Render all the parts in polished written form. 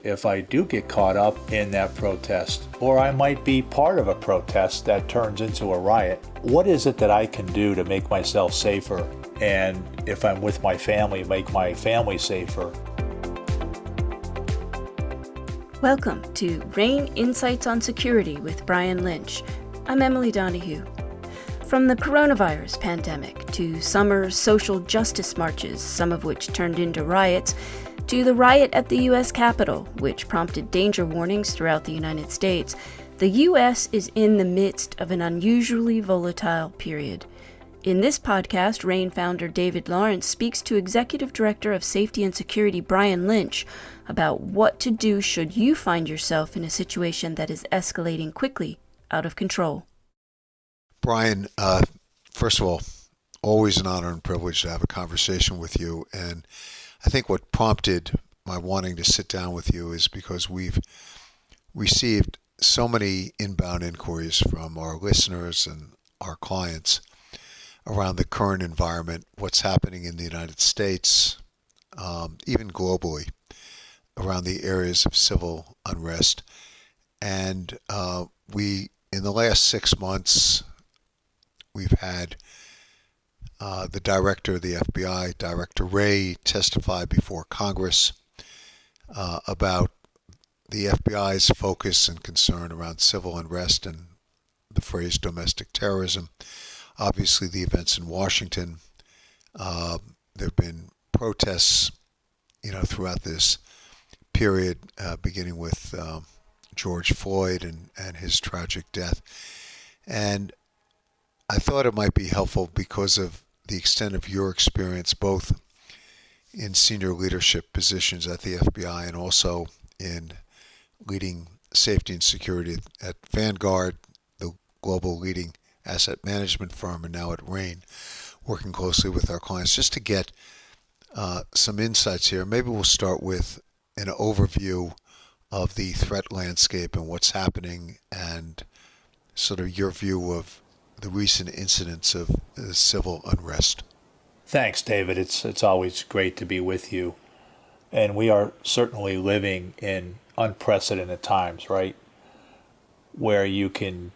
if I do get caught up in that protest, or I might be part of a protest that turns into a riot. What is it that I can do to make myself safer? And if I'm with my family, make my family safer. Welcome to RANE Insights on Security with Brian Lynch. I'm Emily Donahue. From the coronavirus pandemic to summer social justice marches, some of which turned into riots, to the riot at the U.S. Capitol, which prompted danger warnings throughout the United States, the U.S. is in the midst of an unusually volatile period. In this podcast, RANE founder David Lawrence speaks to Executive Director of Safety and Security Brian Lynch about what to do should you find yourself in a situation that is escalating quickly out of control. Brian, first of all, always an honor and privilege to have a conversation with you. And I think what prompted my wanting to sit down with you is because we've received so many inbound inquiries from our listeners and our clients around the current environment, what's happening in the United States, even globally, around the areas of civil unrest. And in the last 6 months, we've had the director of the FBI, Director Wray, testify before Congress about the FBI's focus and concern around civil unrest and the phrase domestic terrorism. Obviously, the events in Washington, there have been protests, throughout this period, beginning with George Floyd and his tragic death. And I thought it might be helpful because of the extent of your experience, both in senior leadership positions at the FBI and also in leading safety and security at Vanguard, the global leading asset management firm, and now at RANE, working closely with our clients, just to get some insights here. Maybe we'll start with an overview of the threat landscape and what's happening and sort of your view of the recent incidents of civil unrest. Thanks, David. It's always great to be with you. And we are certainly living in unprecedented times, right? Where you can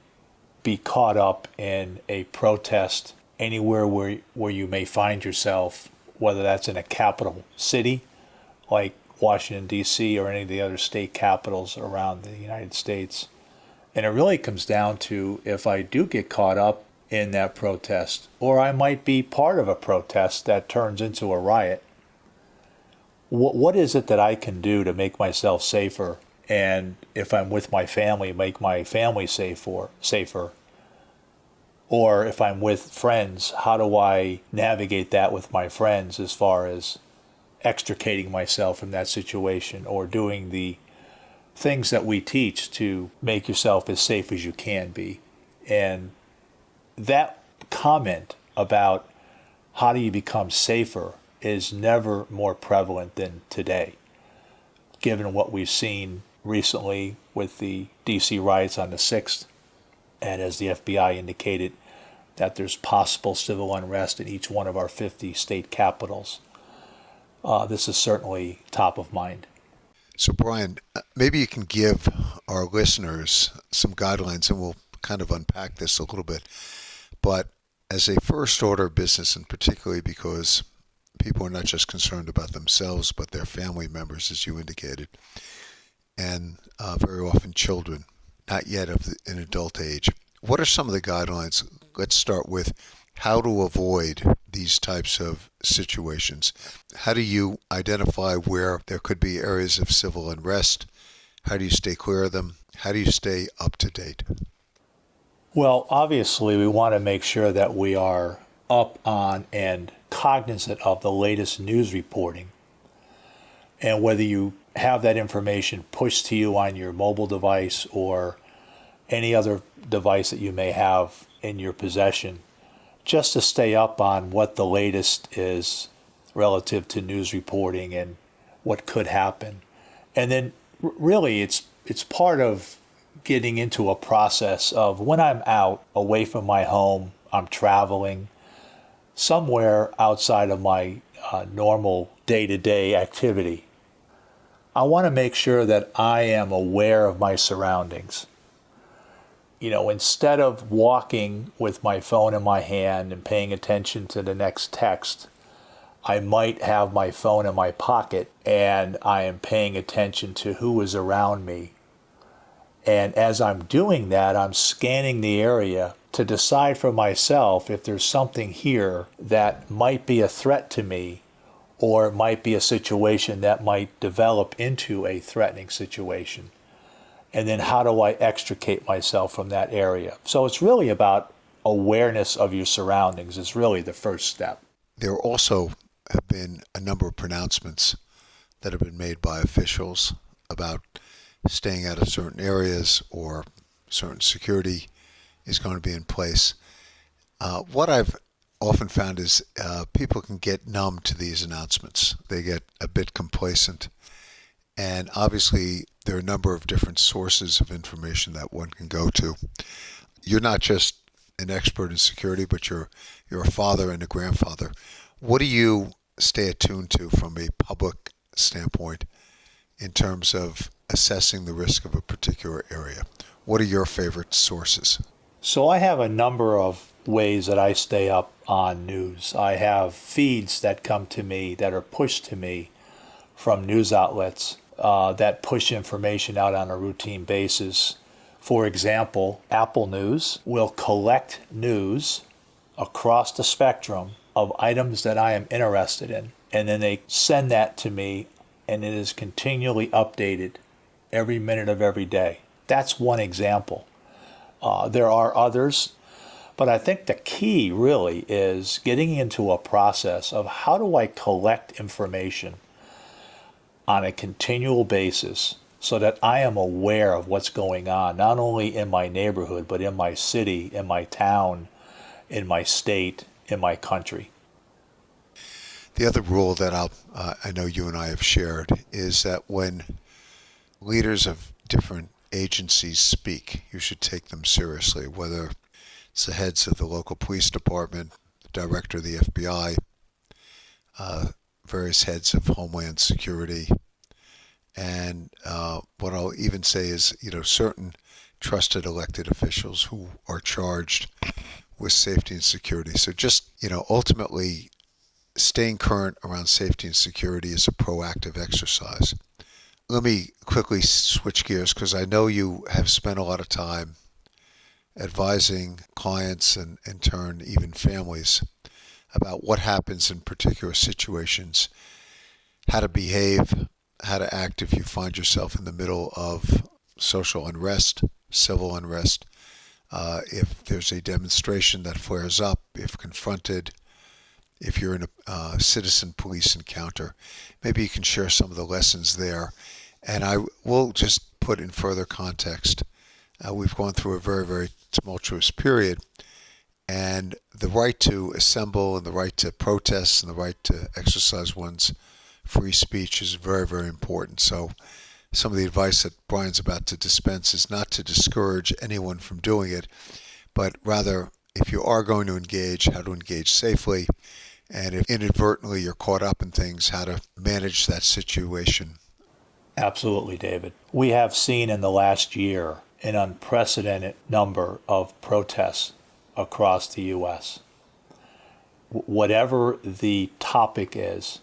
be caught up in a protest anywhere where you may find yourself, whether that's in a capital city like Washington, D.C., or any of the other state capitals around the United States. And it really comes down to, if I do get caught up in that protest, or I might be part of a protest that turns into a riot, what is it that I can do to make myself safer? And if I'm with my family, make my family safer. Or if I'm with friends, how do I navigate that with my friends as far as extricating myself from that situation, or doing the things that we teach to make yourself as safe as you can be. And that comment about how do you become safer is never more prevalent than today, given what we've seen recently with the D.C. riots on the 6th, and as the FBI indicated, that there's possible civil unrest in each one of our 50 state capitals. This is certainly top of mind. So, Brian, maybe you can give our listeners some guidelines, and we'll kind of unpack this a little bit. But as a first order of business, and particularly because people are not just concerned about themselves, but their family members, as you indicated, and very often children, not yet of an adult age, what are some of the guidelines? Let's start with how to avoid these types of situations. How do you identify where there could be areas of civil unrest? How do you stay clear of them? How do you stay up to date? Well, obviously, we want to make sure that we are up on and cognizant of the latest news reporting. And whether you have that information pushed to you on your mobile device or any other device that you may have in your possession, just to stay up on what the latest is relative to news reporting and what could happen. And then really it's part of getting into a process of, when I'm out away from my home, I'm traveling somewhere outside of my normal day-to-day activity, I want to make sure that I am aware of my surroundings. Instead of walking with my phone in my hand and paying attention to the next text, I might have my phone in my pocket and I am paying attention to who is around me. And as I'm doing that, I'm scanning the area to decide for myself if there's something here that might be a threat to me, or it might be a situation that might develop into a threatening situation. And then how do I extricate myself from that area? So it's really about awareness of your surroundings is really the first step. There also have been a number of pronouncements that have been made by officials about staying out of certain areas or certain security is going to be in place. What I've often found is people can get numb to these announcements. They get a bit complacent. And obviously, there are a number of different sources of information that one can go to. You're not just an expert in security, but you're a father and a grandfather. What do you stay attuned to from a public standpoint in terms of assessing the risk of a particular area? What are your favorite sources? So I have a number of ways that I stay up on news. I have feeds that come to me, that are pushed to me from news outlets that push information out on a routine basis. For example, Apple News will collect news across the spectrum of items that I am interested in, and then they send that to me, and it is continually updated every minute of every day. That's one example. There are others, but I think the key really is getting into a process of how do I collect information on a continual basis so that I am aware of what's going on, not only in my neighborhood, but in my city, in my town, in my state, in my country. The other rule that I know you and I have shared is that when leaders of different agencies speak, you should take them seriously, whether it's the heads of the local police department, the director of the FBI, various heads of Homeland Security. And what I'll even say is, certain trusted elected officials who are charged with safety and security. So just, ultimately staying current around safety and security is a proactive exercise. Let me quickly switch gears because I know you have spent a lot of time advising clients and in turn even families about what happens in particular situations, how to behave, how to act if you find yourself in the middle of social unrest, civil unrest, if there's a demonstration that flares up, if confronted, if you're in a citizen police encounter. Maybe you can share some of the lessons there. And I will just put in further context, we've gone through a very, very tumultuous period, and the right to assemble and the right to protest and the right to exercise one's free speech is very, very important. So some of the advice that Brian's about to dispense is not to discourage anyone from doing it, but rather, if you are going to engage, how to engage safely, and if inadvertently you're caught up in things, how to manage that situation. Absolutely, David. We have seen in the last year an unprecedented number of protests across the U.S. Whatever the topic is,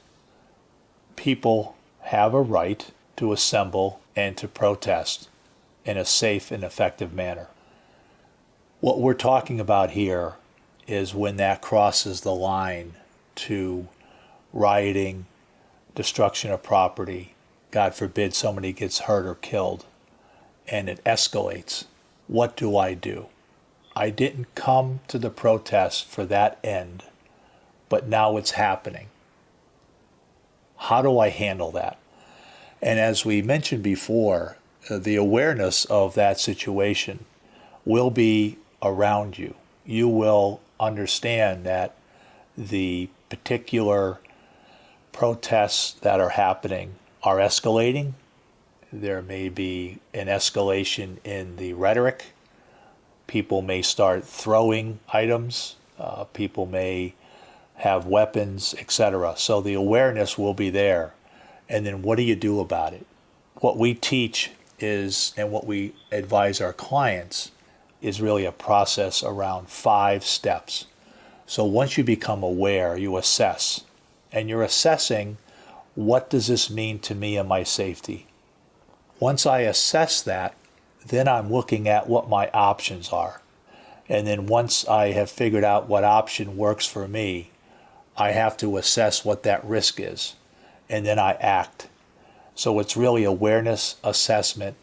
people have a right to assemble and to protest in a safe and effective manner. What we're talking about here is when that crosses the line to rioting, destruction of property, God forbid somebody gets hurt or killed, and it escalates. What do? I didn't come to the protest for that end, but now it's happening. How do I handle that? And as we mentioned before, the awareness of that situation will be around you. You will understand that the particular protests that are happening are escalating. There may be an escalation in the rhetoric. People may start throwing items. People may have weapons, etc. So the awareness will be there. And then what do you do about it? what we teach is, and what we advise our clients, is really a process around 5 steps. So once you become aware, you assess. And you're assessing, what does this mean to me and my safety? Once I assess that, then I'm looking at what my options are. And then once I have figured out what option works for me, I have to assess what that risk is. And then I act. So it's really awareness, assessment,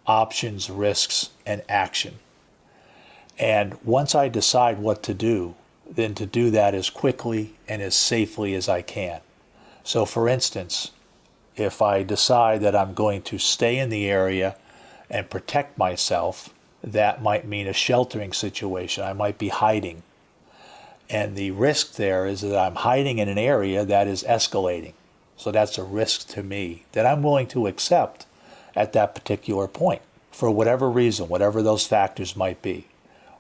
options, risks, and action. And once I decide what to do, then to do that as quickly and as safely as I can. So for instance, if I decide that I'm going to stay in the area and protect myself, that might mean a sheltering situation. I might be hiding. And the risk there is that I'm hiding in an area that is escalating. So that's a risk to me that I'm willing to accept at that particular point for whatever reason, whatever those factors might be.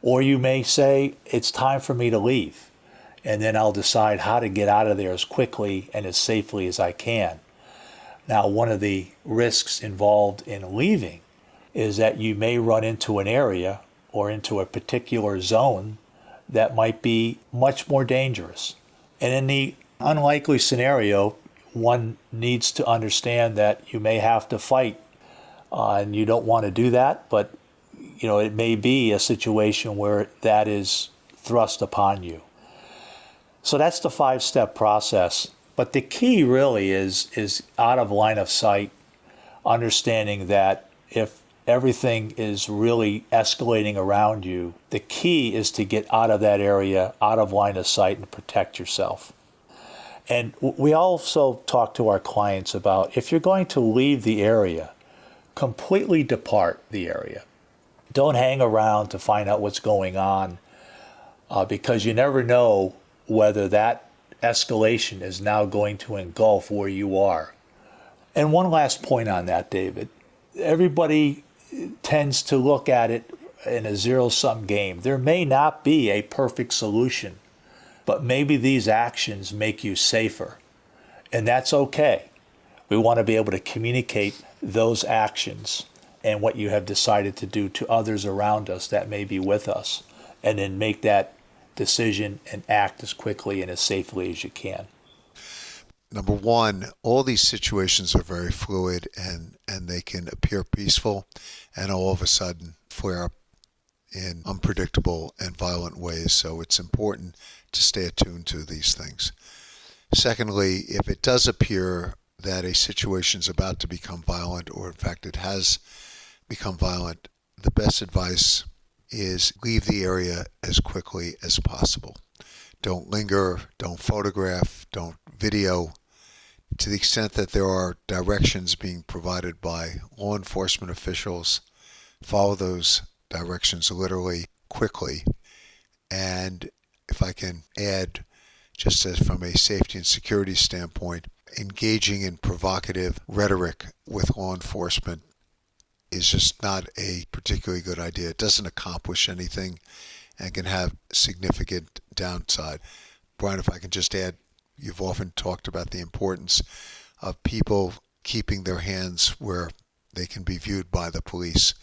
Or you may say, it's time for me to leave. And then I'll decide how to get out of there as quickly and as safely as I can. Now, one of the risks involved in leaving is that you may run into an area or into a particular zone that might be much more dangerous. And in the unlikely scenario, one needs to understand that you may have to fight, and you don't want to do that, but it may be a situation where that is thrust upon you. So that's the 5-step process. But the key really is out of line of sight, understanding that if everything is really escalating around you, the key is to get out of that area, out of line of sight, and protect yourself. And we also talk to our clients about, if you're going to leave the area, completely depart the area. Don't hang around to find out what's going on, because you never know whether that escalation is now going to engulf where you are. And one last point on that, David. Everybody tends to look at it in a zero-sum game. There may not be a perfect solution, but maybe these actions make you safer. And that's okay. We want to be able to communicate those actions and what you have decided to do to others around us that may be with us, and then make that decision and act as quickly and as safely as you can. Number one, all these situations are very fluid, and they can appear peaceful and all of a sudden flare up in unpredictable and violent ways. So it's important to stay attuned to these things. Secondly, if it does appear that a situation is about to become violent, or in fact it has become violent, the best advice is leave the area as quickly as possible. Don't linger, don't photograph, don't video. To the extent that there are directions being provided by law enforcement officials, follow those directions literally, quickly. And if I can add, just as from a safety and security standpoint, engaging in provocative rhetoric with law enforcement is just not a particularly good idea. It doesn't accomplish anything and can have significant downside. Brian, if I can just add, you've often talked about the importance of people keeping their hands where they can be viewed by the police.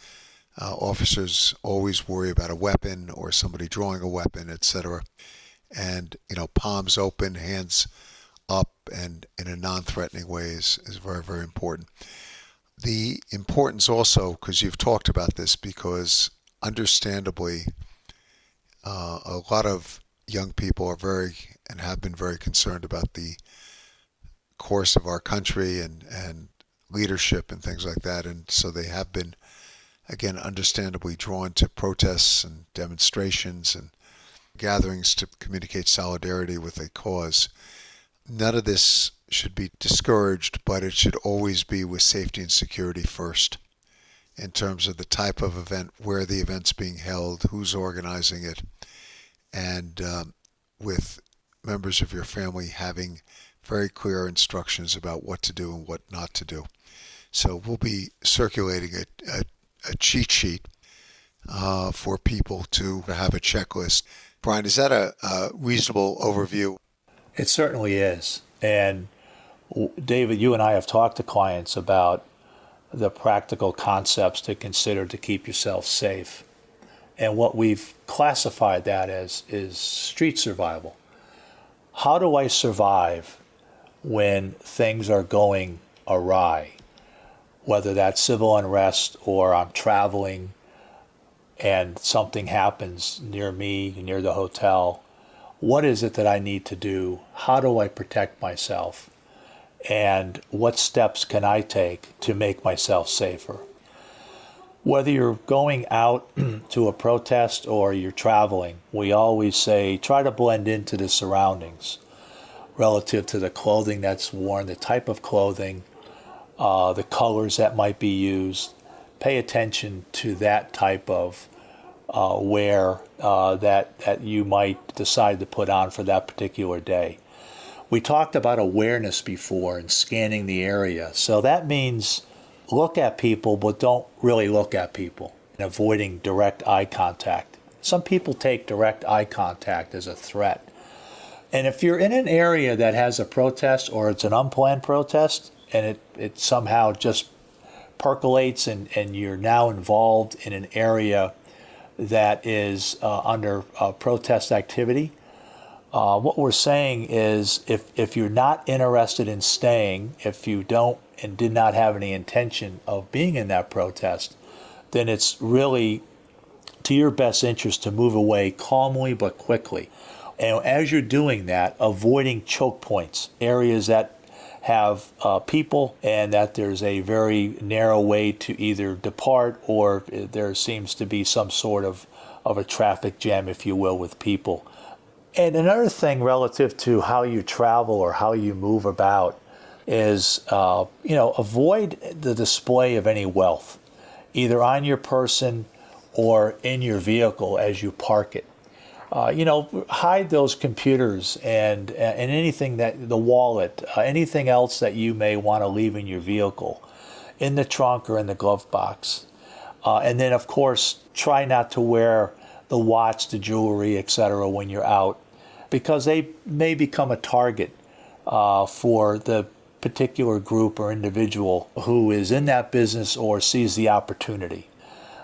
Officers always worry about a weapon or somebody drawing a weapon, etc. And, palms open, hands up, and in a non-threatening way is very, very important. The importance also, because you've talked about this, because understandably, a lot of young people are very and have been very concerned about the course of our country and leadership and things like that. And so they have been, again, understandably drawn to protests and demonstrations and gatherings to communicate solidarity with a cause. None of this should be discouraged, but it should always be with safety and security first, in terms of the type of event, where the event's being held, who's organizing it, and with members of your family having very clear instructions about what to do and what not to do. So we'll be circulating a cheat sheet for people to have a checklist. Brian, is that a reasonable overview? It certainly is. And David, you and I have talked to clients about the practical concepts to consider to keep yourself safe. And what we've classified that as is street survival. How do I survive when things are going awry? Whether that's civil unrest or I'm traveling and something happens near me, near the hotel. What is it that I need to do? How do I protect myself? And what steps can I take to make myself safer? Whether you're going out to a protest or you're traveling, we always say try to blend into the surroundings relative to the clothing that's worn, the type of clothing, the colors that might be used. Pay attention to that type of wear that you might decide to put on for that particular day. We talked about awareness before and scanning the area. So that means look at people, but don't really look at people, and avoiding direct eye contact. Some people take direct eye contact as a threat. And if you're in an area that has a protest or it's an unplanned protest and it somehow just percolates and you're now involved in an area that is under protest activity, what we're saying is if you're not interested in staying, if you don't and did not have any intention of being in that protest, then it's really to your best interest to move away calmly but quickly. And as you're doing that, avoiding choke points, areas that have people and that there's a very narrow way to either depart or there seems to be some sort of a traffic jam, if you will, with people. And another thing relative to how you travel or how you move about is, avoid the display of any wealth, either on your person or in your vehicle as you park it. Hide those computers and anything the wallet, anything else that you may want to leave in your vehicle, in the trunk or in the glove box. And then, of course, try not to wear the watch, the jewelry, etc. when you're out, because they may become a target for the particular group or individual who is in that business or sees the opportunity.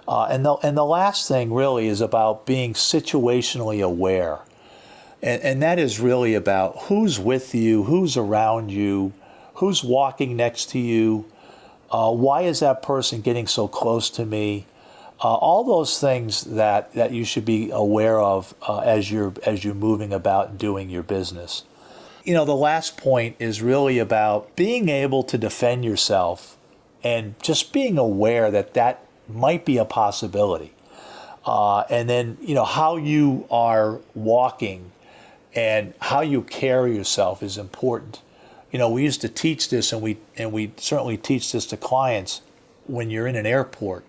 And the last thing really is about being situationally aware. And that is really about who's with you, who's around you, who's walking next to you, why is that person getting so close to me? All those things that you should be aware of as you're moving about and doing your business. The last point is really about being able to defend yourself and just being aware that might be a possibility. And then, how you are walking and how you carry yourself is important. We used to teach this, and we certainly teach this to clients when you're in an airport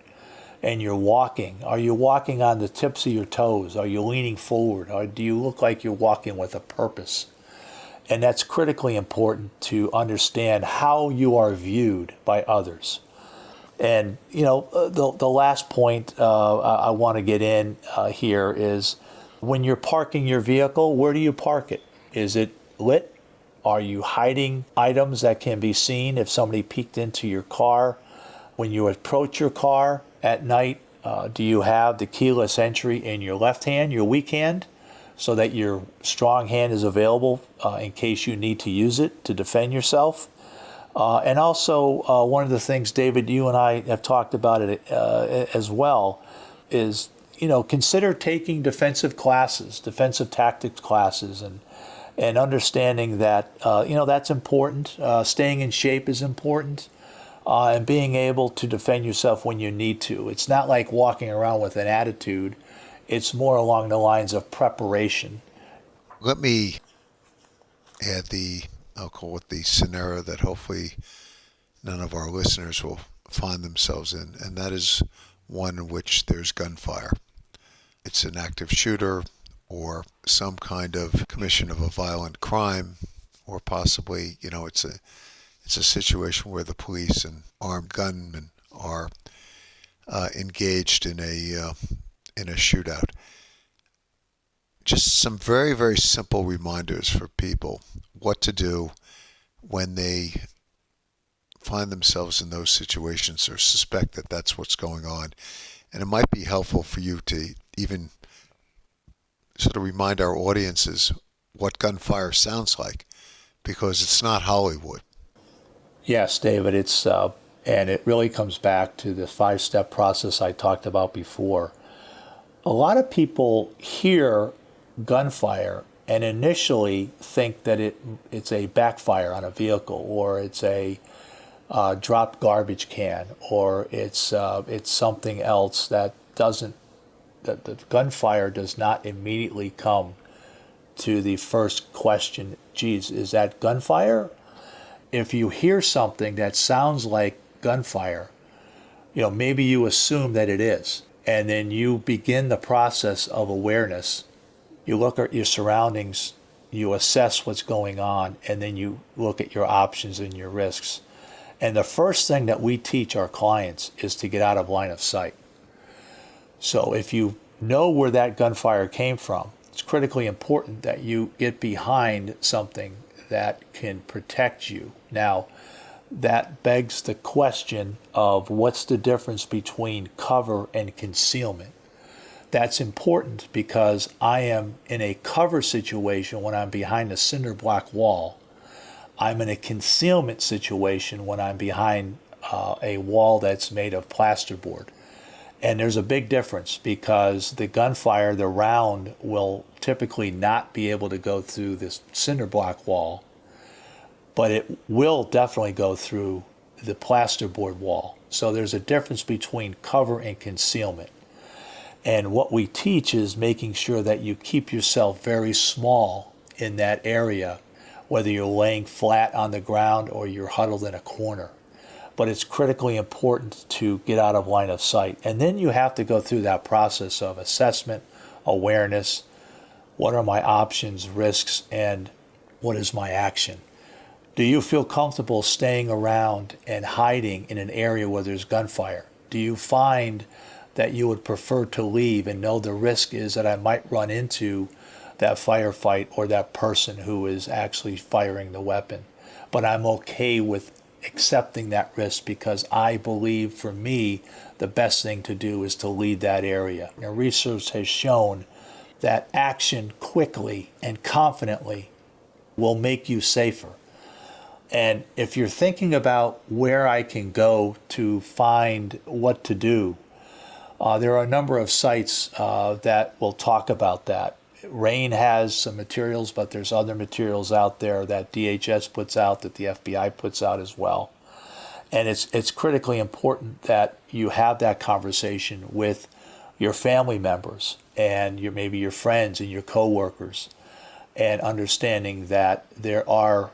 and you're walking. Are you walking on the tips of your toes? Are you leaning forward? Or do you look like you're walking with a purpose? And that's critically important to understand how you are viewed by others. And, the last point I want to get in here is when you're parking your vehicle, where do you park it? Is it lit? Are you hiding items that can be seen if somebody peeked into your car? When you approach your car at night, do you have the keyless entry in your left hand, your weak hand, so that your strong hand is available in case you need to use it to defend yourself? And also, one of the things, David, you and I have talked about it as well, is, consider taking defensive tactics classes, and understanding that, that's important. Staying in shape is important, and being able to defend yourself when you need to. It's not like walking around with an attitude. It's more along the lines of preparation. Let me add I'll call it the scenario that hopefully none of our listeners will find themselves in, and that is one in which there's gunfire. It's an active shooter or some kind of commission of a violent crime, or possibly, it's a situation where the police and armed gunmen are engaged in a shootout. Just some very, very simple reminders for people what to do when they find themselves in those situations or suspect that that's what's going on. And it might be helpful for you to even sort of remind our audiences what gunfire sounds like, because it's not Hollywood. Yes, David, and it really comes back to the 5-step process I talked about before. A lot of people hear gunfire and initially think that it's a backfire on a vehicle, or it's a dropped garbage can, or it's something else that the gunfire does not immediately come to the first question, geez, is that gunfire? If you hear something that sounds like gunfire, maybe you assume that it is. And then you begin the process of awareness. You look at your surroundings, you assess what's going on, and then you look at your options and your risks. And the first thing that we teach our clients is to get out of line of sight. So if you know where that gunfire came from, it's critically important that you get behind something that can protect you. Now, that begs the question of what's the difference between cover and concealment. That's important because I am in a cover situation when I'm behind a cinder block wall. I'm in a concealment situation when I'm behind a wall that's made of plasterboard. And there's a big difference because the gunfire, the round, will typically not be able to go through this cinder block wall, but it will definitely go through the plasterboard wall. So there's a difference between cover and concealment. And what we teach is making sure that you keep yourself very small in that area, whether you're laying flat on the ground or you're huddled in a corner. But it's critically important to get out of line of sight. And then you have to go through that process of assessment, awareness, what are my options, risks, and what is my action? Do you feel comfortable staying around and hiding in an area where there's gunfire? Do you find that you would prefer to leave and know the risk is that I might run into that firefight or that person who is actually firing the weapon? But I'm okay with accepting that risk because I believe, for me, the best thing to do is to leave that area. Now, research has shown that action quickly and confidently will make you safer. And if you're thinking about where I can go to find what to do, there are a number of sites that will talk about that. RANE has some materials, but there's other materials out there that DHS puts out, that the FBI puts out as well. And it's critically important that you have that conversation with your family members and maybe your friends and your coworkers, and understanding that there are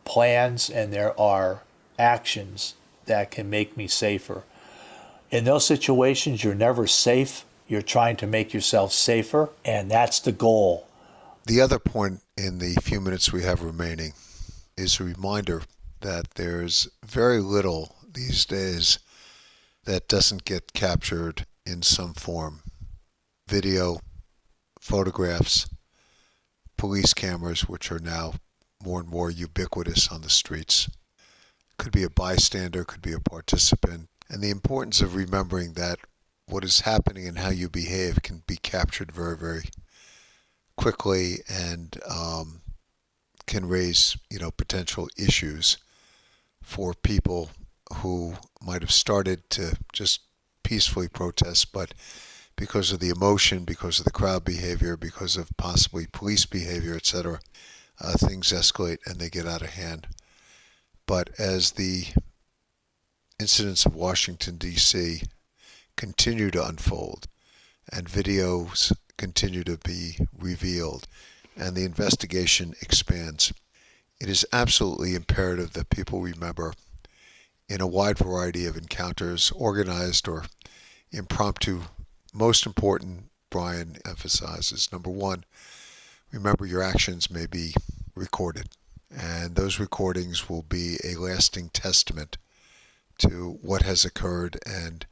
plans and there are actions that can make me safer. In those situations, you're never safe. You're trying to make yourself safer, and that's the goal. The other point in the few minutes we have remaining is a reminder that there's very little these days that doesn't get captured in some form. Video, photographs, police cameras, which are now more and more ubiquitous on the streets. Could be a bystander, could be a participant. And the importance of remembering that what is happening and how you behave can be captured very, very quickly, and can raise, potential issues for people who might have started to just peacefully protest, but because of the emotion, because of the crowd behavior, because of possibly police behavior, etc., things escalate and they get out of hand. But as the incidents of Washington, D.C. continue to unfold and videos continue to be revealed and the investigation expands, it is absolutely imperative that people remember, in a wide variety of encounters, organized or impromptu, most important, Brian emphasizes, number one, remember your actions may be recorded, and those recordings will be a lasting testament to what has occurred, and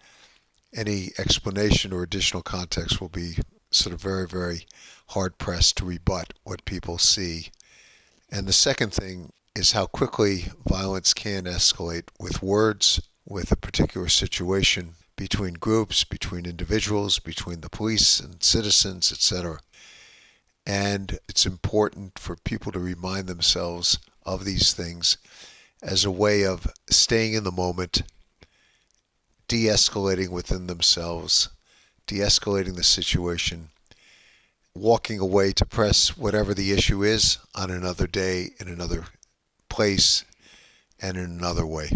any explanation or additional context will be sort of very, very hard pressed to rebut what people see. And the second thing is how quickly violence can escalate with words, with a particular situation, between groups, between individuals, between the police and citizens, etc. And it's important for people to remind themselves of these things as a way of staying in the moment, de-escalating within themselves, de-escalating the situation, walking away to press whatever the issue is on another day, in another place, and in another way.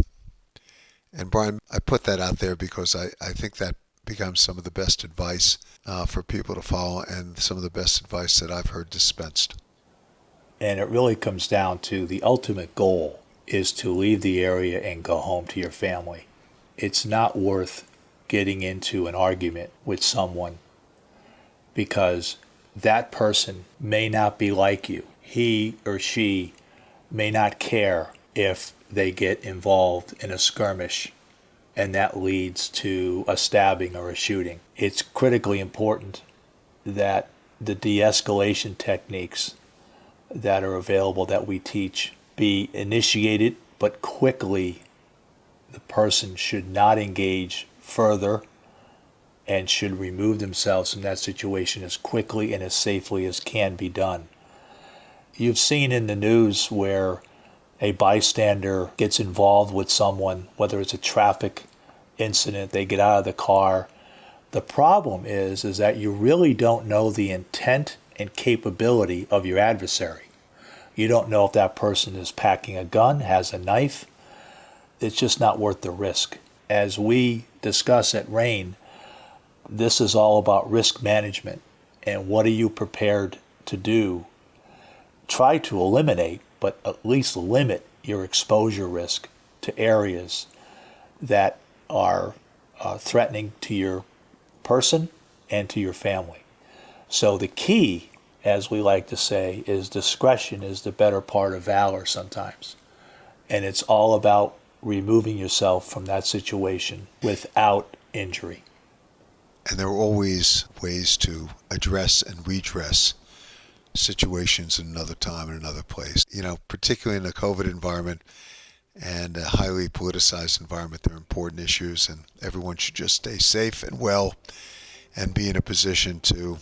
And Brian, I put that out there because I think that becomes some of the best advice for people to follow, and some of the best advice that I've heard dispensed. And it really comes down to the ultimate goal is to leave the area and go home to your family. It's not worth getting into an argument with someone because that person may not be like you. He or she may not care if they get involved in a skirmish and that leads to a stabbing or a shooting. It's critically important that the de-escalation techniques that are available that we teach be initiated, but quickly. The person should not engage further and should remove themselves from that situation as quickly and as safely as can be done. You've seen in the news where a bystander gets involved with someone, whether it's a traffic incident, they get out of the car. The problem is that you really don't know the intent and capability of your adversary. You don't know if that person is packing a gun, has a knife. It's just not worth the risk. As we discuss at RANE, this is all about risk management and what are you prepared to do. Try to eliminate, but at least limit your exposure risk to areas that are threatening to your person and to your family. So the key, as we like to say, is discretion is the better part of valor sometimes. And it's all about removing yourself from that situation without injury. And there are always ways to address and redress situations in another time and another place. You know, particularly in a COVID environment and a highly politicized environment, there are important issues, and everyone should just stay safe and well and be in a position to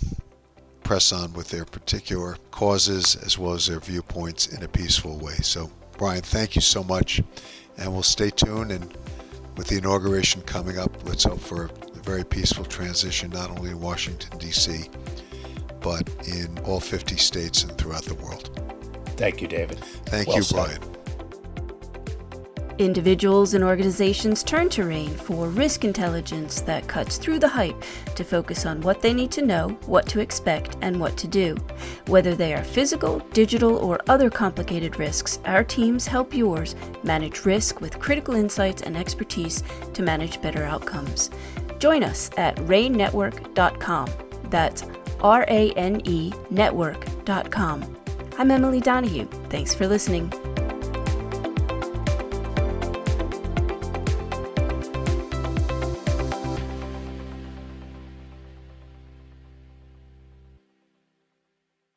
press on with their particular causes as well as their viewpoints in a peaceful way. So, Brian, thank you so much, and we'll stay tuned. And with the inauguration coming up, let's hope for a very peaceful transition, not only in Washington, D.C., but in all 50 states and throughout the world. Thank you, David. Thank you, Brian. Individuals and organizations turn to RANE for risk intelligence that cuts through the hype to focus on what they need to know, what to expect, and what to do. Whether they are physical, digital, or other complicated risks, our teams help yours manage risk with critical insights and expertise to manage better outcomes. Join us at ranenetwork.com. That's RANE network.com. I'm Emily Donahue. Thanks for listening.